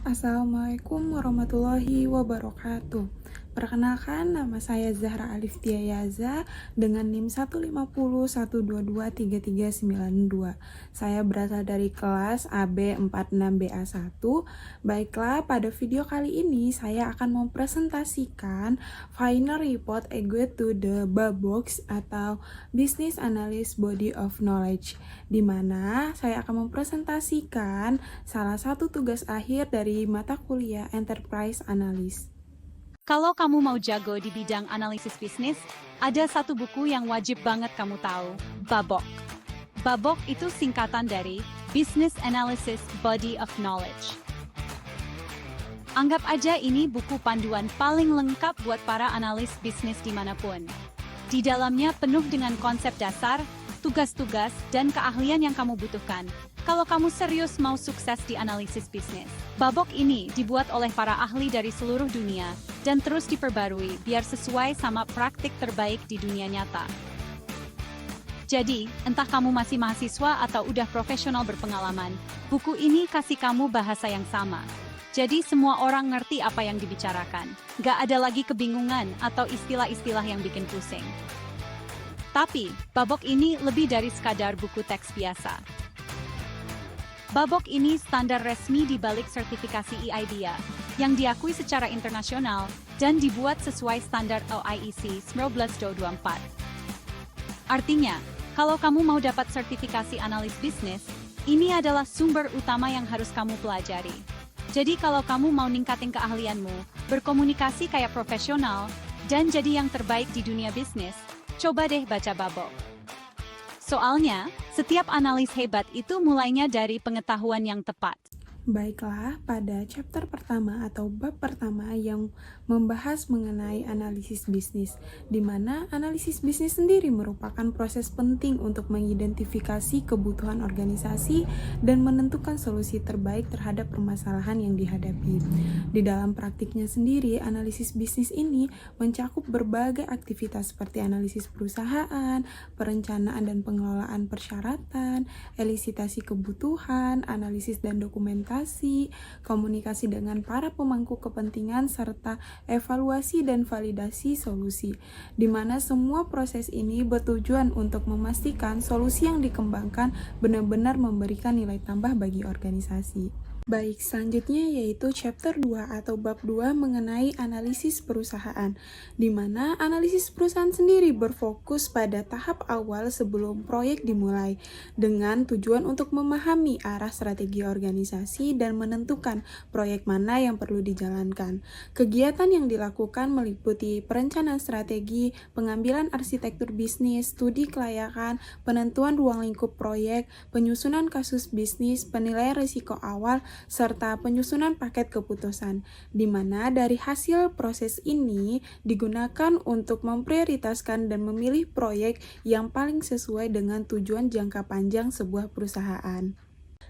Assalamualaikum warahmatullahi wabarakatuh. Perkenalkan, nama saya Zahra Aliftia Yaza dengan NIM 15012233392. Saya berasal dari kelas AB 46BA1. Baiklah, pada video kali ini saya akan mempresentasikan Final Report A Guide to the BABOX atau Business Analyst Body of Knowledge, di mana saya akan mempresentasikan salah satu tugas akhir dari mata kuliah Enterprise Analyst. Kalau kamu mau jago di bidang analisis bisnis, ada satu buku yang wajib banget kamu tahu, BABOK. BABOK itu singkatan dari Business Analysis Body of Knowledge. Anggap aja ini buku panduan paling lengkap buat para analis bisnis dimanapun. Di dalamnya penuh dengan konsep dasar, tugas-tugas, dan keahlian yang kamu butuhkan kalau kamu serius mau sukses di analisis bisnis. BABOK ini dibuat oleh para ahli dari seluruh dunia dan terus diperbarui biar sesuai sama praktik terbaik di dunia nyata. Jadi, entah kamu masih mahasiswa atau udah profesional berpengalaman, buku ini kasih kamu bahasa yang sama. Jadi semua orang ngerti apa yang dibicarakan. Gak ada lagi kebingungan atau istilah-istilah yang bikin pusing. Tapi, BABOK ini lebih dari sekadar buku teks biasa. BABOK ini standar resmi di balik sertifikasi EIDIA, yang diakui secara internasional dan dibuat sesuai standar OIEC 19224. Artinya, kalau kamu mau dapat sertifikasi analis bisnis, ini adalah sumber utama yang harus kamu pelajari. Jadi kalau kamu mau ningkatin keahlianmu, berkomunikasi kayak profesional, dan jadi yang terbaik di dunia bisnis, coba deh baca BABOK. Soalnya, setiap analis hebat itu mulainya dari pengetahuan yang tepat. Baiklah, pada chapter pertama atau bab pertama yang membahas mengenai analisis bisnis, di mana analisis bisnis sendiri merupakan proses penting untuk mengidentifikasi kebutuhan organisasi dan menentukan solusi terbaik terhadap permasalahan yang dihadapi. Di dalam praktiknya sendiri, analisis bisnis ini mencakup berbagai aktivitas seperti analisis perusahaan, perencanaan dan pengelolaan persyaratan, elisitasi kebutuhan, analisis dan dokumentasi, komunikasi dengan para pemangku kepentingan, serta evaluasi dan validasi solusi, di mana semua proses ini bertujuan untuk memastikan solusi yang dikembangkan benar-benar memberikan nilai tambah bagi organisasi. Baik, selanjutnya yaitu chapter 2 atau bab 2 mengenai analisis perusahaan, di mana analisis perusahaan sendiri berfokus pada tahap awal sebelum proyek dimulai, dengan tujuan untuk memahami arah strategi organisasi dan menentukan proyek mana yang perlu dijalankan. Kegiatan yang dilakukan meliputi perencanaan strategi, pengambilan arsitektur bisnis, studi kelayakan, penentuan ruang lingkup proyek, penyusunan kasus bisnis, penilaian risiko awal, serta penyusunan paket keputusan, di mana dari hasil proses ini digunakan untuk memprioritaskan dan memilih proyek yang paling sesuai dengan tujuan jangka panjang sebuah perusahaan.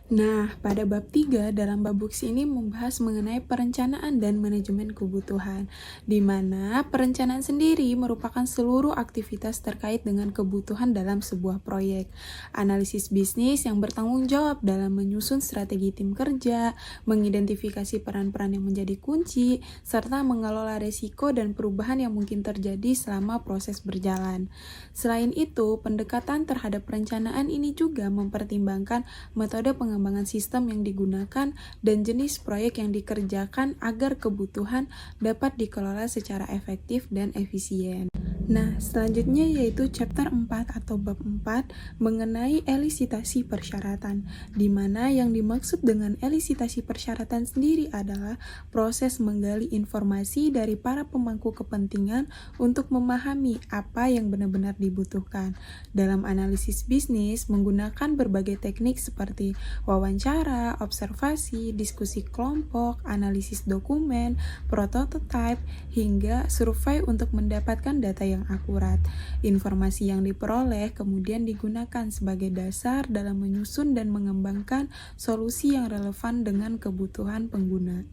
Nah, pada bab 3 dalam BABOX ini membahas mengenai perencanaan dan manajemen kebutuhan, di mana perencanaan sendiri merupakan seluruh aktivitas terkait dengan kebutuhan dalam sebuah proyek. Analisis bisnis yang bertanggung jawab dalam menyusun strategi tim kerja, mengidentifikasi peran-peran yang menjadi kunci, serta mengelola risiko dan perubahan yang mungkin terjadi selama proses berjalan. Selain itu, pendekatan terhadap perencanaan ini juga mempertimbangkan metode pengembangan sistem yang digunakan dan jenis proyek yang dikerjakan agar kebutuhan dapat dikelola secara efektif dan efisien. Nah, selanjutnya yaitu chapter 4 atau bab 4 mengenai elisitasi persyaratan, di mana yang dimaksud dengan elisitasi persyaratan sendiri adalah proses menggali informasi dari para pemangku kepentingan untuk memahami apa yang benar-benar dibutuhkan. Dalam analisis bisnis menggunakan berbagai teknik seperti wawancara, observasi, diskusi kelompok, analisis dokumen, prototype, hingga survei untuk mendapatkan data yang akurat. Informasi yang diperoleh kemudian digunakan sebagai dasar dalam menyusun dan mengembangkan solusi yang relevan dengan kebutuhan pengguna.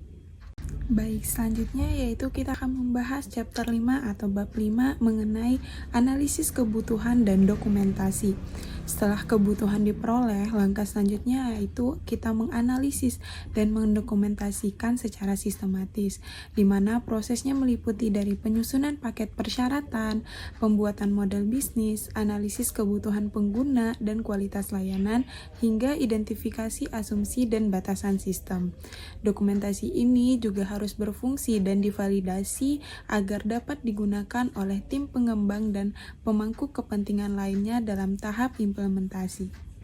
Baik, selanjutnya yaitu kita akan membahas chapter 5 atau bab 5 mengenai analisis kebutuhan dan dokumentasi, Setelah kebutuhan diperoleh, langkah selanjutnya yaitu kita menganalisis dan mendokumentasikan secara sistematis, di mana prosesnya meliputi dari penyusunan paket persyaratan, pembuatan model bisnis, analisis kebutuhan pengguna dan kualitas layanan, hingga identifikasi asumsi dan batasan sistem. Dokumentasi ini juga harus berfungsi dan divalidasi agar dapat digunakan oleh tim pengembang dan pemangku kepentingan lainnya dalam tahap implementasi.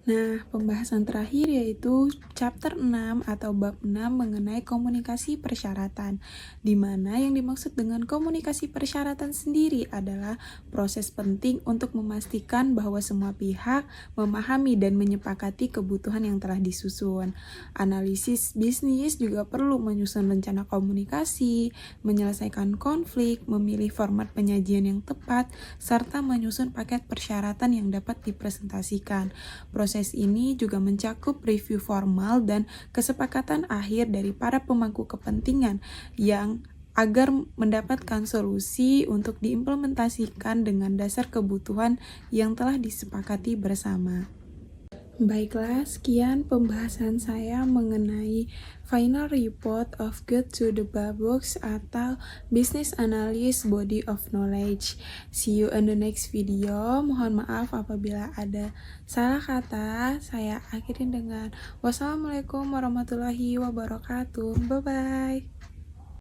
Nah, pembahasan terakhir yaitu chapter 6 atau bab 6 mengenai komunikasi persyaratan, di mana yang dimaksud dengan komunikasi persyaratan sendiri adalah proses penting untuk memastikan bahwa semua pihak memahami dan menyepakati kebutuhan yang telah disusun. Analisis bisnis juga perlu menyusun rencana komunikasi, menyelesaikan konflik, memilih format penyajian yang tepat, serta menyusun paket persyaratan yang dapat dipresentasikan. Proses ini juga mencakup review formal dan kesepakatan akhir dari para pemangku kepentingan yang agar mendapatkan solusi untuk diimplementasikan dengan dasar kebutuhan yang telah disepakati bersama. Baiklah, sekian pembahasan saya mengenai Final Report of Good to the Books atau Business Analyst Body of Knowledge. See you in the next video. Mohon maaf apabila ada salah kata. Saya akhirin dengan wassalamualaikum warahmatullahi wabarakatuh. Bye-bye.